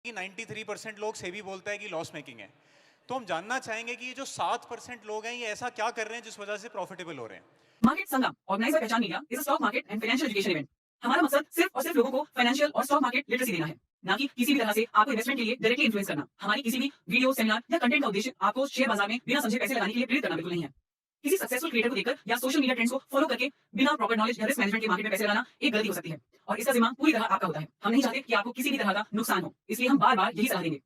कि 93% लोग सेबी बोलता है कि लॉस मेकिंग है। तो हम जानना चाहेंगे कि ये जो 7% लोग हैं, ये ऐसा क्या कर रहे हैं जिस वजह से प्रॉफिटेबल हो रहे हैं? मार्केट संगम ऑर्गेनाइज बाय पहचान media is a stock market and financial education event. हमारा मकसद सिर्फ और सिर्फ लोगों को फाइनेंशियल और स्टॉक मार्केट लिटरेसी देना है, ना कि किसी भी तरह से आपको इन्वेस्टमेंट के लिए डायरेक्टली इन्फ्लुएंस करना। हमारी किसी भी वीडियो, सेमिनार या कंटेंट का उद्देश्य आपको शेयर बाजार में बिना समझे पैसे लगाने के लिए प्रेरित करना बिल्कुल नहीं है। किसी सक्सेसफुल क्रिएटर को देखकर या सोशल मीडिया ट्रेंड्स को फॉलो करके बिना प्रॉपर नॉलेज या रिस्क मैनेजमेंट के मार्केट में पैसे लगाना एक गलती हो सकती है, और इसका जिम्मा पूरी तरह आपका होता है। हम नहीं चाहते कि आपको किसी भी तरह का नुकसान हो, इसलिए हम बार बार यही सलाह देंगे।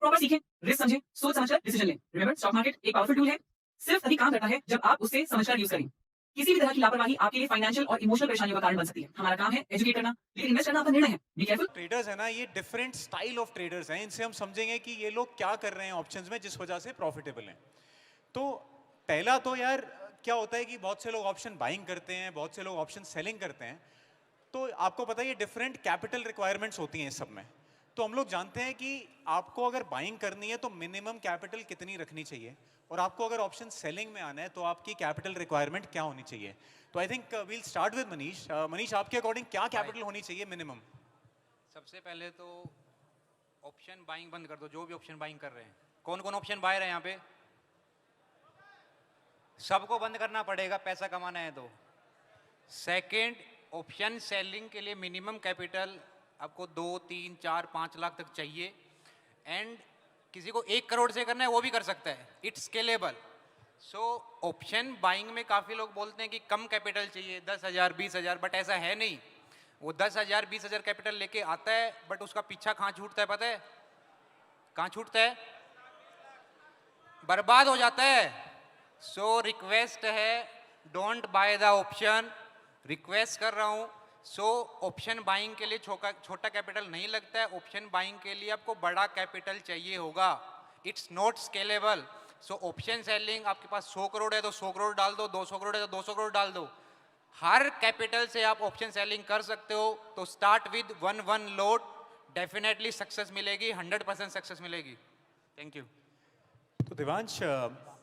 प्रॉपर सीखें, रिस्क समझें, सोच समझकर डिसीजन लें। रिमेंबर, स्टॉक मार्केट एक पावरफुल टूल है, सिर्फ तभी काम करता है जब आप उससे समझकर यूज करें। किसी भी तरह की लापरवाही आपके लिए फाइनेंशियल और इमोशनल परेशानियों का कारण बन सकती है। हमारा काम है एजुकेट करना, लेकिन इन्वेस्ट करना आपका निर्णय है। Be careful. ट्रेडर्स है ना, ये डिफरेंट स्टाइल ऑफ ट्रेडर्स हैं। इनसे हम समझेंगे कि ये लोग क्या कर रहे हैं ऑप्शंस में जिस वजह से प्रॉफिटेबल हैं। तो पहला तो यार, क्या होता है कि बहुत से लोग ऑप्शन बाइंग करते हैं, बहुत से लोग ऑप्शन सेलिंग करते हैं। तो आपको पता है ये डिफरेंट कैपिटल रिक्वायरमेंट्स होती हैं इस सब में। तो हम लोग जानते हैं कि आपको अगर बाइंग करनी है तो मिनिमम कैपिटल कितनी रखनी चाहिए, और आपको अगर ऑप्शन सेलिंग में आना है तो आपकी कैपिटल रिक्वायरमेंट क्या होनी चाहिए। तो I think we'll start with Manish. Manish, आपके अकॉर्डिंग क्या बाय। कैपिटल होनी चाहिए मिनिमम? सबसे पहले तो ऑप्शन बाइंग बंद कर दो, जो भी ऑप्शन बाइंग कर रहे हैं। कौन कौन ऑप्शन बायर है यहाँ पे? सबको बंद करना पड़ेगा, पैसा कमाना है तो। सेकंड, ऑप्शन सेलिंग के लिए मिनिमम कैपिटल आपको 2, 3, 4, 5 लाख तक चाहिए। एंड किसी को 1 करोड़ से करना है वो भी कर सकता है, it's scalable. So option buying में काफ़ी लोग बोलते हैं कि कम कैपिटल चाहिए, 10,000 20,000, बट ऐसा है नहीं। वो 10,000 20,000 कैपिटल लेके आता है, बट उसका पीछा कहाँ छूटता है पता है? कहाँ छूटता है? बर्बाद हो जाता है। सो रिक्वेस्ट है, don't by the option, request कर रहा हूँ। सो ऑप्शन बाइंग के लिए छोटा कैपिटल नहीं लगता है, ऑप्शन बाइंग के लिए आपको बड़ा कैपिटल चाहिए होगा। It's not scalable. So option selling, आपके पास 100 करोड़ है तो 100 करोड़ डाल दो, 200 करोड़ है तो 200 करोड़ डाल दो। हर कैपिटल से आप ऑप्शन सेलिंग कर सकते हो। तो start with one lot, definitely success मिलेगी, 100% सक्सेस मिलेगी। Thank you. तो दिवांश,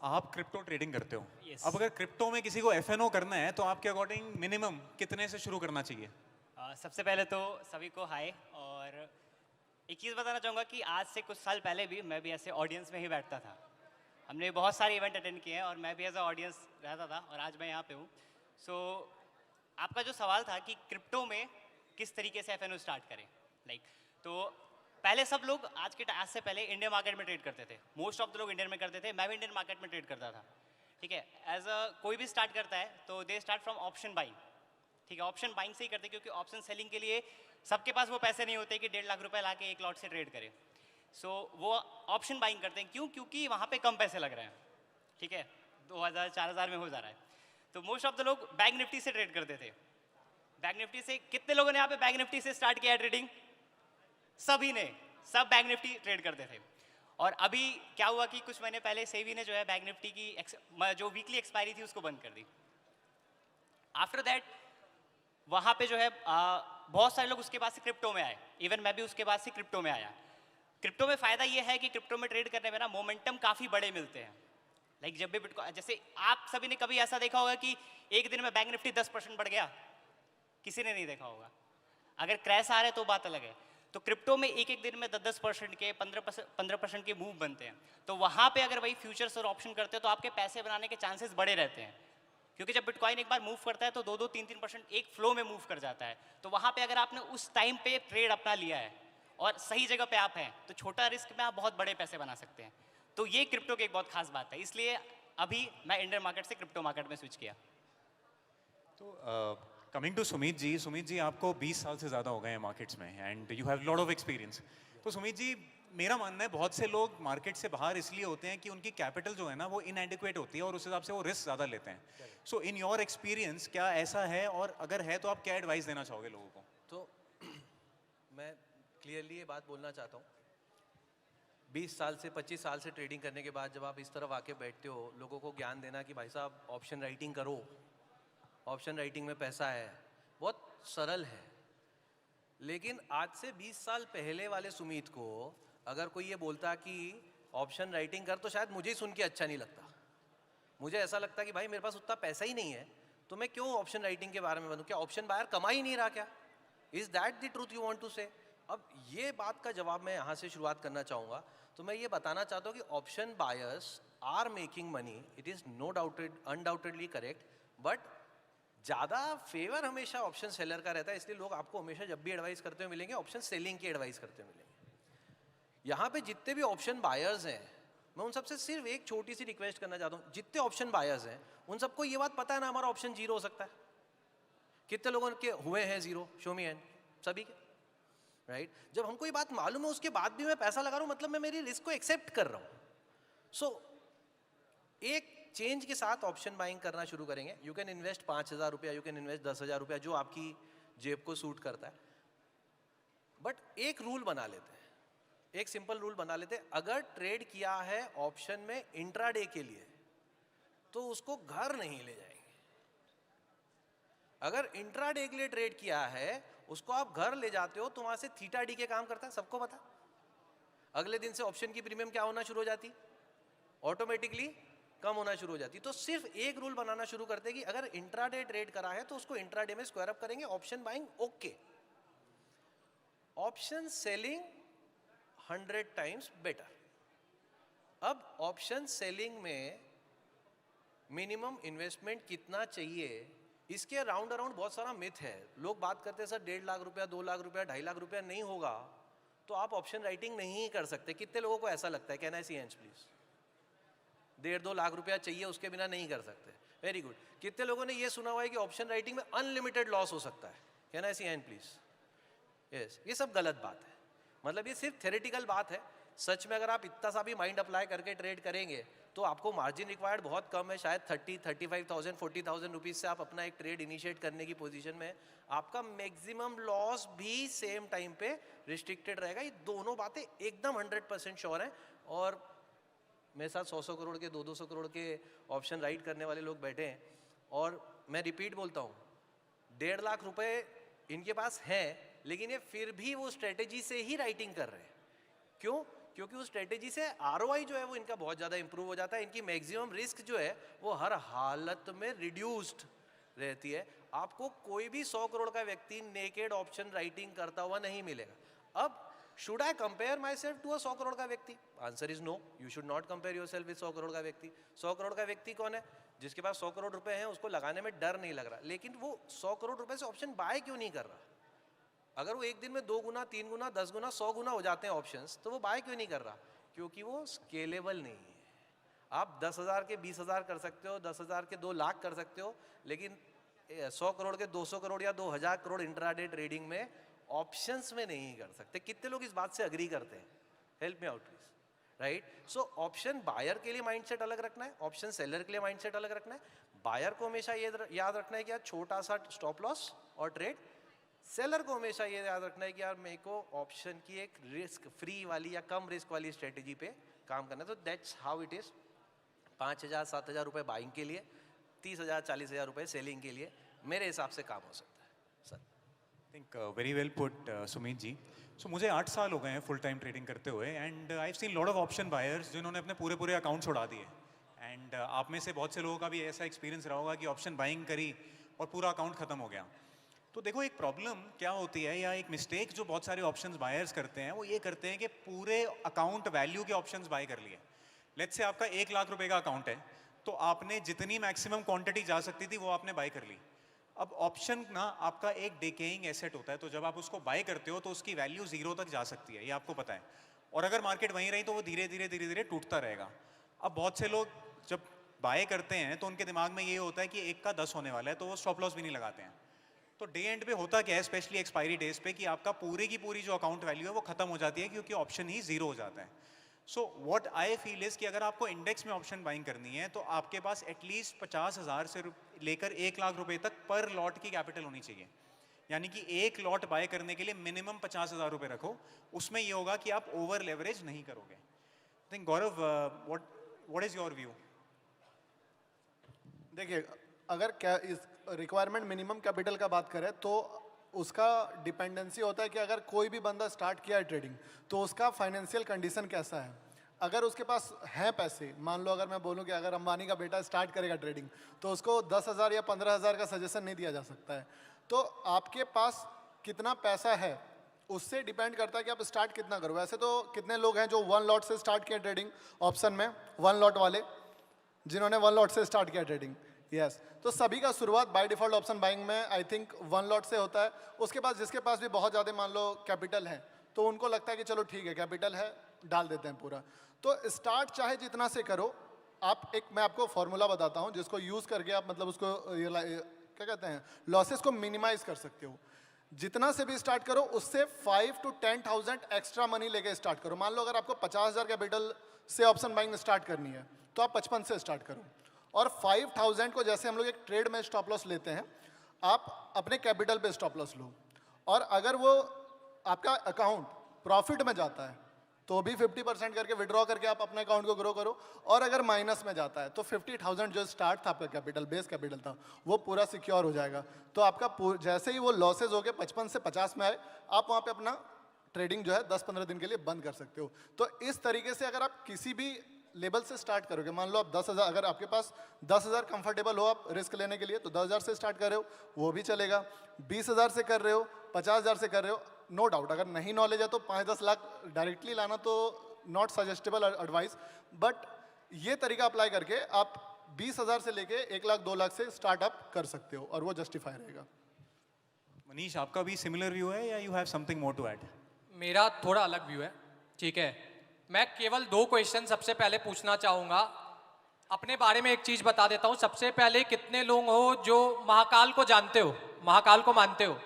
आप क्रिप्टो ट्रेडिंग करते हो। यस। अब अगर क्रिप्टो में किसी को एफएनओ करना है तो आपके अकॉर्डिंग मिनिमम कितने से शुरू करना चाहिए? सबसे पहले तो सभी को हाय। और एक चीज़ बताना चाहूँगा कि आज से कुछ साल पहले भी मैं भी ऐसे ऑडियंस में ही बैठता था। हमने बहुत सारे इवेंट अटेंड किए हैं और मैं भी एज अ ऑडियंस रहता था, और आज मैं यहाँ पे हूँ। सो आपका जो सवाल था कि क्रिप्टो में किस तरीके से एफएनओ स्टार्ट करें, तो पहले सब लोग आज से पहले इंडियन मार्केट में ट्रेड करते थे। मोस्ट ऑफ द लोग इंडियन में करते थे, मैं भी इंडियन मार्केट में ट्रेड करता था। ठीक है, एज अ कोई भी स्टार्ट करता है तो they start from option buying. ठीक है, ऑप्शन बाइंग से ही करते, क्योंकि ऑप्शन सेलिंग के लिए सबके पास वो पैसे नहीं होते कि 1.5 लाख रुपए लाके एक लॉट से ट्रेड करे। सो वो ऑप्शन बाइंग करते हैं। क्यों? क्योंकि वहाँ पे कम पैसे लग रहे हैं। ठीक है, 2,000 4,000 में हो जा रहा है। तो मोस्ट ऑफ द लोग बैंक निफ्टी से ट्रेड करते थे। बैंक निफ्टी से कितने लोगों ने यहाँ पे बैंक निफ्टी से स्टार्ट किया है ट्रेडिंग? सभी ने, सब बैंक निफ्टी ट्रेड करते थे। और अभी क्या हुआ कि कुछ महीने पहले सेबी ने जो है बैंक निफ्टी की जो वीकली एक्सपायरी थी उसको बंद कर दी। आफ्टर दैट वहाँ पे जो है बहुत सारे लोग उसके बाद से क्रिप्टो में आए। इवन मैं भी उसके बाद से क्रिप्टो में आया। क्रिप्टो में फ़ायदा ये है कि क्रिप्टो में ट्रेड करने में ना मोमेंटम काफ़ी बड़े मिलते हैं। जब भी बिटकॉइन, जैसे आप सभी ने कभी ऐसा देखा होगा कि एक दिन में बैंक निफ्टी 10% बढ़ गया? किसी ने नहीं देखा होगा। अगर क्रैश आ रहा है तो बात अलग है। तो क्रिप्टो में एक एक दिन में 10% के 15% के मूव बनते हैं। तो वहाँ पे अगर वही फ्यूचर्स और ऑप्शन करते हैं तो आपके पैसे बनाने के चांसेस बड़े रहते हैं, क्योंकि जब बिटकॉइन एक बार मूव करता है तो 2-3% एक फ्लो में मूव कर जाता है। तो वहाँ पे अगर आपने उस टाइम पे ट्रेड अपना लिया है और सही जगह पे आप हैं तो छोटा रिस्क में आप बहुत बड़े पैसे बना सकते हैं। तो ये क्रिप्टो की एक बहुत खास बात है, इसलिए अभी मैं इंडियन मार्केट से क्रिप्टो मार्केट में स्विच किया। तो कमिंग टू सुमित जी आपको 20 साल से ज़्यादा हो गए हैं मार्केट्स में, and you have lot of experience. तो सुमित जी, मेरा मानना है बहुत से लोग मार्केट से बाहर इसलिए होते हैं कि उनकी कैपिटल जो है ना वो इनएडिक्वेट होती है और उस हिसाब से वो रिस्क ज़्यादा लेते हैं। सो इन योर एक्सपीरियंस क्या ऐसा है, और अगर है तो आप क्या एडवाइस देना चाहोगे लोगों को? तो मैं क्लियरली ये बात बोलना चाहता हूँ, 20 साल से 25 साल से ट्रेडिंग करने के बाद जब आप इस तरफ आके बैठते हो, लोगों को ज्ञान देना कि भाई साहब ऑप्शन राइटिंग करो, ऑप्शन राइटिंग में पैसा है, बहुत सरल है। लेकिन आज से 20 साल पहले वाले सुमित को अगर कोई ये बोलता कि ऑप्शन राइटिंग कर, तो शायद मुझे ही सुन के अच्छा नहीं लगता। मुझे ऐसा लगता कि भाई मेरे पास उतना पैसा ही नहीं है, तो मैं क्यों ऑप्शन राइटिंग के बारे में बनूं? क्या ऑप्शन बायर कमा ही नहीं रहा क्या? Is that the truth you want to say? अब ये बात का जवाब मैं यहाँ से शुरुआत करना चाहूँगा। तो मैं ये बताना चाहता हूँ कि option buyers are making money, it is no doubted undoubtedly correct, but ज़्यादा फेवर हमेशा ऑप्शन सेलर का रहता है, इसलिए लोग आपको हमेशा जब भी एडवाइस करते हुए मिलेंगे ऑप्शन सेलिंग की एडवाइस करते हुए मिलेंगे। यहाँ पे जितने भी ऑप्शन बायर्स हैं, मैं उन सबसे सिर्फ एक छोटी सी रिक्वेस्ट करना चाहता हूँ, जितने ऑप्शन बायर्स हैं उन सबको ये बात पता है ना हमारा ऑप्शन जीरो हो सकता है। कितने लोगों के हुए हैं जीरो? शो मी हैंड। सभी के, राइट? जब हमको ये बात मालूम है उसके बाद भी मैं पैसा लगा रहा हूँ, मतलब मैं मेरी रिस्क को एक्सेप्ट कर रहा हूँ। सो एक चेंज के साथ ऑप्शन बाइंग करना शुरू करेंगे। यू कैन इन्वेस्ट 5,000 रुपया, यू कैन इन्वेस्ट 10,000 रुपया, जो आपकी जेब को सूट करता है। बट एक रूल बना लेते हैं, एक सिंपल रूल बना लेते हैं, अगर ट्रेड किया है ऑप्शन में इंट्राडे के लिए तो उसको घर नहीं ले जाएंगे। अगर इंट्राडे के लिए ट्रेड किया है उसको आप घर ले जाते हो तो वहां से थीटा डी के काम करता है, सबको पता। अगले दिन से ऑप्शन की प्रीमियम क्या होना शुरू हो जाती? ऑटोमेटिकली कम होना शुरू हो जाती। तो सिर्फ एक रूल बनाना शुरू करते हैं कि अगर इंट्राडे ट्रेड करा है तो उसको इंट्राडे में स्क्वायर अप करेंगे। Option buying okay, option selling 100 times better. अब ऑप्शन सेलिंग में मिनिमम इन्वेस्टमेंट कितना चाहिए, इसके अराउंड बहुत सारा मिथ है। लोग बात करते हैं सर 1.5 लाख रुपया, 2 लाख रुपया, 2.5 लाख रुपया नहीं होगा तो आप ऑप्शन राइटिंग नहीं कर सकते। कितने लोगों को ऐसा लगता है? Can I see hands please? 1.5-2 lakh रुपया चाहिए उसके बिना नहीं कर सकते। Very good. कितने लोगों ने ये सुना हुआ है कि ऑप्शन राइटिंग में अनलिमिटेड लॉस हो सकता है? Can I see hand please? Yes, ये सब गलत बात है। मतलब ये सिर्फ थ्योरेटिकल बात है। सच में अगर आप इतना सा भी माइंड अप्लाई करके ट्रेड करेंगे तो आपको मार्जिन रिक्वायर्ड बहुत कम है, शायद 35,000 40,000 रुपीज से आप अपना एक ट्रेड इनिशिएट करने की पोजीशन में। आपका मैक्सिमम लॉस भी सेम टाइम पे रिस्ट्रिक्टेड रहेगा। ये दोनों बातें एकदम 100% श्योर हैं। और मेरे साथ 100 करोड़ के 200 करोड़ के ऑप्शन राइट करने वाले लोग बैठे हैं और मैं रिपीट बोलता हूँ, 1.5 लाख रुपए इनके पास हैं लेकिन ये फिर भी वो स्ट्रेटेजी से ही राइटिंग कर रहे हैं। क्यों? क्योंकि उस स्ट्रेटेजी से आरओआई जो है वो इनका बहुत ज़्यादा इंप्रूव हो जाता है। इनकी मैक्सिमम रिस्क जो है वो हर हालत में रिड्यूस्ड रहती है। आपको कोई भी 100 करोड़ का व्यक्ति नेकेड ऑप्शन राइटिंग करता हुआ नहीं मिलेगा। अब should I compare myself to a 100 crore का व्यक्ति? Answer is no, you should not compare yourself with 100 crore का व्यक्ति। 100 करोड़ का व्यक्ति कौन है? जिसके पास 100 करोड़ रुपए हैं, उसको लगाने में डर नहीं लग रहा, लेकिन वो 100 करोड़ रुपए से ऑप्शन बाय क्यों नहीं कर रहा? अगर वो एक दिन में 2 गुना, 3 गुना, 10 गुना, 100 गुना हो जाते हैं ऑप्शंस, तो वो बाय क्यों नहीं कर रहा? क्योंकि वो स्केलेबल नहीं है। आप 10,000 के 20,000 कर सकते हो, 10,000 के 2 लाख कर सकते हो, लेकिन 100 करोड़ के 200 करोड़ या 2,000 करोड़ इंट्राडे ट्रेडिंग में ऑप्शंस में नहीं कर सकते। कितने लोग इस बात से अग्री करते हैं? Help me out please, right? So option buyer के लिए माइंडसेट अलग रखना है, ऑप्शन सेलर के लिए माइंडसेट अलग रखना है। बायर को हमेशा ये याद रखना है कि यार छोटा सा स्टॉप लॉस और ट्रेड। सेलर को हमेशा ये याद रखना है कि यार मेरे को ऑप्शन की एक रिस्क फ्री वाली या कम रिस्क वाली स्ट्रेटेजी पे काम करना है। तो दैट्स हाउ इट इज। 5,000 7,000 रुपए बाइंग के लिए, 30,000 40,000 रुपए सेलिंग के लिए मेरे हिसाब से काम हो सकता है। Sir think very well put Sumeet ji. So मुझे 8 साल हो गए हैं फुल टाइम ट्रेडिंग करते हुए, and I have seen lot of option buyers जिन्होंने अपने पूरे अकाउंट्स उड़ा दिए। एंड आप में से बहुत से लोगों का भी ऐसा एक्सपीरियंस रहा होगा कि ऑप्शन बाइंग करी और पूरा अकाउंट खत्म हो गया। तो देखो एक प्रॉब्लम क्या होती है, या एक मिस्टेक जो बहुत सारे ऑप्शंस बायर्स करते हैं, वो ये करते हैं कि पूरे अकाउंट वैल्यू के ऑप्शंस बाय कर लिए। लेट्स से आपका 1 लाख रुपए का अकाउंट है, तो आपने जितनी मैक्सिमम क्वांटिटी जा सकती थी वो आपने बाय कर ली। अब ऑप्शन ना आपका एक डिकेइंग एसेट होता है, तो जब आप उसको बाय करते हो तो उसकी वैल्यू 0 तक जा सकती है, ये आपको पता है। और अगर मार्केट वहीं रही तो वो धीरे धीरे टूटता रहेगा। अब बहुत से लोग जब बाय करते हैं तो उनके दिमाग में ये होता है कि 1 का 10 होने वाला है, तो वो स्टॉप लॉस भी नहीं लगाते हैं। तो डे एंड पे होता क्या है, स्पेशली एक्सपायरी डेज पे, कि आपका पूरी की पूरी जो अकाउंट वैल्यू है वो खत्म हो जाती है, क्योंकि ऑप्शन ही 0 हो जाता है। So what I feel is कि अगर आपको इंडेक्स में ऑप्शन बाइंग करनी है तो आपके पास एटलीस्ट 50,000 से लेकर 1 लाख रुपए तक पर लॉट की कैपिटल होनी चाहिए। यानी कि एक लॉट बाय करने के लिए मिनिमम 50,000 रुपए रखो। उसमें ये होगा कि आप ओवर लेवरेज नहीं करोगे। I think Gaurav, what is your view? देखिए, अगर क्या इस रिक्वायरमेंट मिनिमम कैपिटल का बात करें तो उसका डिपेंडेंसी होता है कि अगर कोई भी बंदा स्टार्ट किया है ट्रेडिंग तो उसका फाइनेंशियल कंडीशन कैसा है। अगर उसके पास है पैसे, मान लो अगर मैं बोलूं कि अगर अंबानी का बेटा स्टार्ट करेगा ट्रेडिंग तो उसको 10,000 या 15,000 का सजेशन नहीं दिया जा सकता है। तो आपके पास कितना पैसा है उससे डिपेंड करता है कि आप स्टार्ट कितना करो। वैसे तो कितने लोग हैं जो 1 लॉट से स्टार्ट किया ट्रेडिंग ऑप्शन में, 1 लॉट वाले जिन्होंने 1 लॉट से स्टार्ट किया ट्रेडिंग? यस तो सभी का शुरुआत बाय डिफॉल्ट ऑप्शन बाइंग में आई थिंक 1 लॉट से होता है। उसके बाद जिसके पास भी बहुत ज़्यादा मान लो कैपिटल है तो उनको लगता है कि चलो ठीक है कैपिटल है डाल देते हैं पूरा। तो स्टार्ट चाहे जितना से करो आप, एक मैं आपको फॉर्मूला बताता हूँ जिसको यूज़ करके आप मतलब उसको क्या कहते हैं लॉसेस को मिनिमाइज कर सकते हो। जितना से भी स्टार्ट करो उससे 5 to 10,000 एक्स्ट्रा मनी लेके स्टार्ट करो। मान लो अगर आपको 50,000 कैपिटल से ऑप्शन बाइंग स्टार्ट करनी है तो आप 55 से स्टार्ट करो, और 5,000 को जैसे हम लोग एक ट्रेड में स्टॉप लॉस लेते हैं आप अपने कैपिटल पे स्टॉप लॉस लो, और अगर वो आपका अकाउंट प्रॉफिट में जाता है तो भी 50% करके विड्रॉ करके आप अपने अकाउंट को ग्रो करो, और अगर माइनस में जाता है तो 50,000 जो स्टार्ट था आपका कैपिटल बेस कैपिटल था वो पूरा सिक्योर हो जाएगा। तो आपका जैसे ही वो लॉसेज हो गए 55 से 50 में आए आप वहाँ पे अपना ट्रेडिंग जो है 10-15 दिन के लिए बंद कर सकते हो। तो इस तरीके से अगर आप किसी भी लेवल से स्टार्ट करोगे, मान लो आप 10,000, अगर आपके पास 10,000 कंफर्टेबल हो आप रिस्क लेने के लिए तो 10,000 से स्टार्ट कर रहे हो वो भी चलेगा, 20,000 से कर रहे हो, 50,000 से कर रहे हो, नो डाउट अगर नहीं नॉलेज है तो 5-10 लाख डायरेक्टली लाना तो नॉट सजेस्टेबल एडवाइस, बट ये तरीका अप्लाई करके आप 20,000 से लेके 1 लाख 2 लाख से स्टार्टअप कर सकते हो और वो जस्टिफाई रहेगा। मनीष आपका भी सिमिलर व्यू है या you have something more to add? मेरा थोड़ा अलग व्यू है, ठीक है। मैं केवल 2 क्वेश्चन सबसे पहले पूछना चाहूँगा। अपने बारे में एक चीज़ बता देता हूँ। सबसे पहले कितने लोग हो जो महाकाल को जानते हो, महाकाल को मानते हो?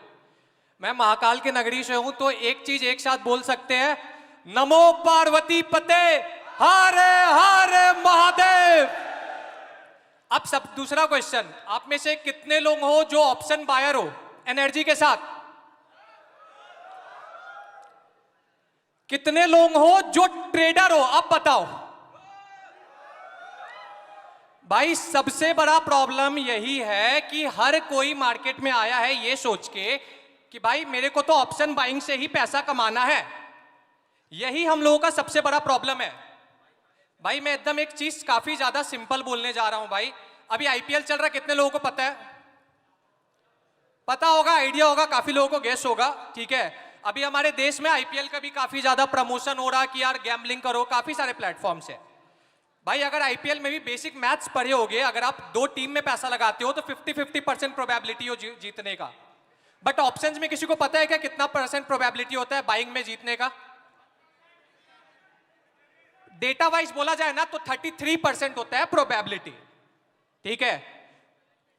मैं महाकाल के नगरी से हूँ तो एक चीज़ एक साथ बोल सकते हैं, नमो पार्वती पते हरे हरे महादेव। अब सब दूसरा क्वेश्चन, आप में से कितने लोग हो जो ऑप्शन बायर हो एनर्जी के साथ? कितने लोग हो जो ट्रेडर हो? अब बताओ भाई। सबसे बड़ा प्रॉब्लम यही है कि हर कोई मार्केट में आया है ये सोच के कि भाई मेरे को तो ऑप्शन बाइंग से ही पैसा कमाना है। यही हम लोगों का सबसे बड़ा प्रॉब्लम है भाई। मैं एकदम एक चीज काफी ज्यादा सिंपल बोलने जा रहा हूं भाई। अभी आईपीएल चल रहा है, कितने लोगों को पता है? पता होगा, आइडिया होगा, काफी लोगों को गेस होगा, ठीक है। अभी हमारे देश में आईपीएल का भी काफी ज्यादा प्रमोशन हो रहा है कि यार गैम्बलिंग करो, काफी सारे प्लेटफॉर्म्स है भाई। अगर आईपीएल में भी बेसिक मैथ्स पढ़े होगे, अगर आप 2 टीम में पैसा लगाते हो तो 50-50% प्रोबेबिलिटी हो जीतने का। बट ऑप्शंस में किसी को पता है क्या कितना % प्रोबेबिलिटी होता है बाइंग में जीतने का? डेटा वाइज बोला जाए ना तो 33% होता है प्रोबेबिलिटी, ठीक है।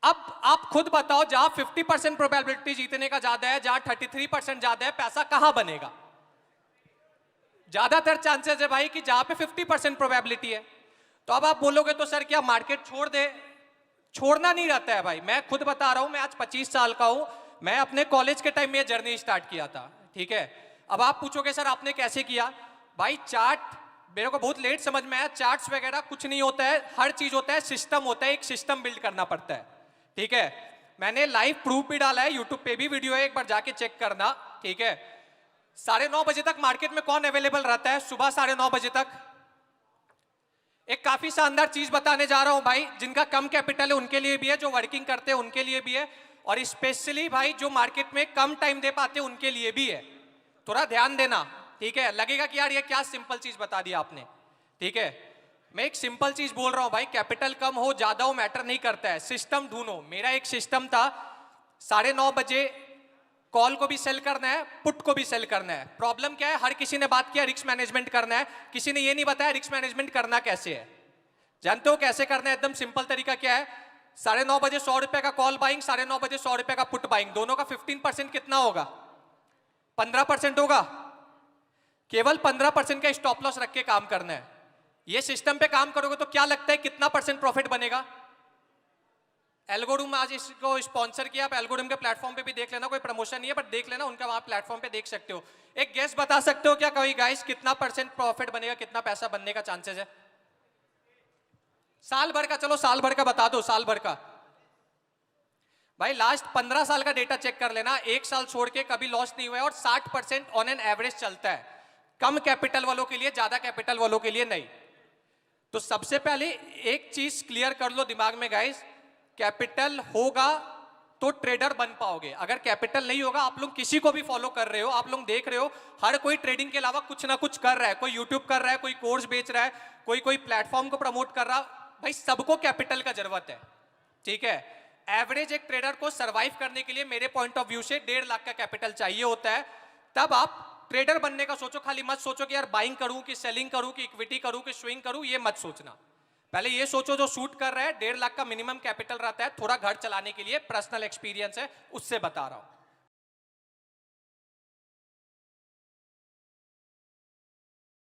अब आप खुद बताओ, जहां 50% प्रोबेबिलिटी जीतने का ज्यादा है, जहां 33% ज्यादा है, पैसा कहां बनेगा? ज्यादातर चांसेस है भाई कि जहां पे 50% प्रोबेबिलिटी है। तो अब आप बोलोगे तो सर क्या मार्केट छोड़ दे? छोड़ना नहीं रहता है भाई। मैं खुद बता रहा हूं, मैं आज 25 साल का हूं। मैं अपने कॉलेज के टाइम में जर्नी स्टार्ट किया था, ठीक है। अब आप पूछोगे सर आपने कैसे किया? भाई चार्ट मेरे को बहुत लेट समझ में आया। चार्ट्स वगैरह कुछ नहीं होता है, हर चीज होता है सिस्टम होता है, एक सिस्टम बिल्ड करना पड़ता है, ठीक है। मैंने लाइव प्रूफ भी डाला है, यूट्यूब पे भी वीडियो है, एक बार जाके चेक करना, ठीक है। 9:30 बजे तक मार्केट में कौन अवेलेबल रहता है? सुबह 9:30 बजे तक। एक काफी शानदार चीज बताने जा रहा हूं भाई, जिनका कम कैपिटल है उनके लिए भी है, जो वर्किंग करते हैं उनके लिए भी है, और स्पेशली भाई जो मार्केट में कम टाइम दे पाते हैं उनके लिए भी है। थोड़ा ध्यान देना, ठीक है। लगेगा कि यार ये क्या सिंपल चीज बता दी आपने, ठीक है। मैं एक सिंपल चीज बोल रहा हूं भाई, कैपिटल कम हो ज्यादा हो मैटर नहीं करता है, सिस्टम ढूंढो। मेरा एक सिस्टम था, 9:30 बजे कॉल को भी सेल करना है, पुट को भी सेल करना है। प्रॉब्लम क्या है? हर किसी ने बात किया रिस्क मैनेजमेंट करना है, किसी ने ये नहीं बताया रिस्क मैनेजमेंट करना कैसे है। जानते हो कैसे करना है? एकदम सिंपल तरीका क्या है? 9:30 बजे 100 रुपए का कॉल बाइंग, 9:30 बजे 100 रुपए का पुट बाइंग, दोनों का 15% कितना होगा? 15% होगा। केवल 15% का स्टॉप लॉस रख के काम करना है। ये सिस्टम पे काम करोगे तो क्या लगता है कितना % प्रॉफिट बनेगा? एल्गोरिथम आज इसको स्पॉन्सर किया, आप एल्गोरिथम के प्लेटफॉर्म पे भी देख लेना, कोई प्रमोशन नहीं है बट देख लेना, उनका वहां प्लेटफॉर्म पे देख सकते हो। एक गेस बता सकते हो क्या कोई गाइस, कितना % प्रॉफिट बनेगा, कितना पैसा बनने का चांसेस है साल भर का? चलो साल भर का बता दो, साल भर का। भाई लास्ट 15 साल का डेटा चेक कर लेना, एक साल छोड़ के कभी लॉस नहीं हुआ है, और 60% ऑन एन एवरेज चलता है, कम कैपिटल वालों के लिए, ज्यादा कैपिटल वालों के लिए नहीं। तो सबसे पहले एक चीज क्लियर कर लो दिमाग में गाइस, कैपिटल होगा तो ट्रेडर बन पाओगे। अगर कैपिटल नहीं होगा, आप लोग किसी को भी फॉलो कर रहे हो, आप लोग देख रहे हो हर कोई ट्रेडिंग के अलावा कुछ ना कुछ कर रहा है, कोई यूट्यूब कर रहा है, कोई कोर्स बेच रहा है, कोई प्लेटफॉर्म को प्रमोट कर रहा। भाई सबको कैपिटल का जरूरत है, ठीक है। एवरेज एक ट्रेडर को सरवाइव करने के लिए मेरे पॉइंट ऑफ व्यू से 1.5 लाख का कैपिटल चाहिए होता है। तब आप ट्रेडर बनने का सोचो, खाली मत सोचो कि यार बाइंग करूं कि सेलिंग करूं कि इक्विटी करूं कि स्विंग करूं, ये मत सोचना। पहले ये सोचो जो शूट कर रहा है 1.5 लाख का मिनिमम कैपिटल रहता है, थोड़ा घर चलाने के लिए, पर्सनल एक्सपीरियंस है उससे बता रहा हूं।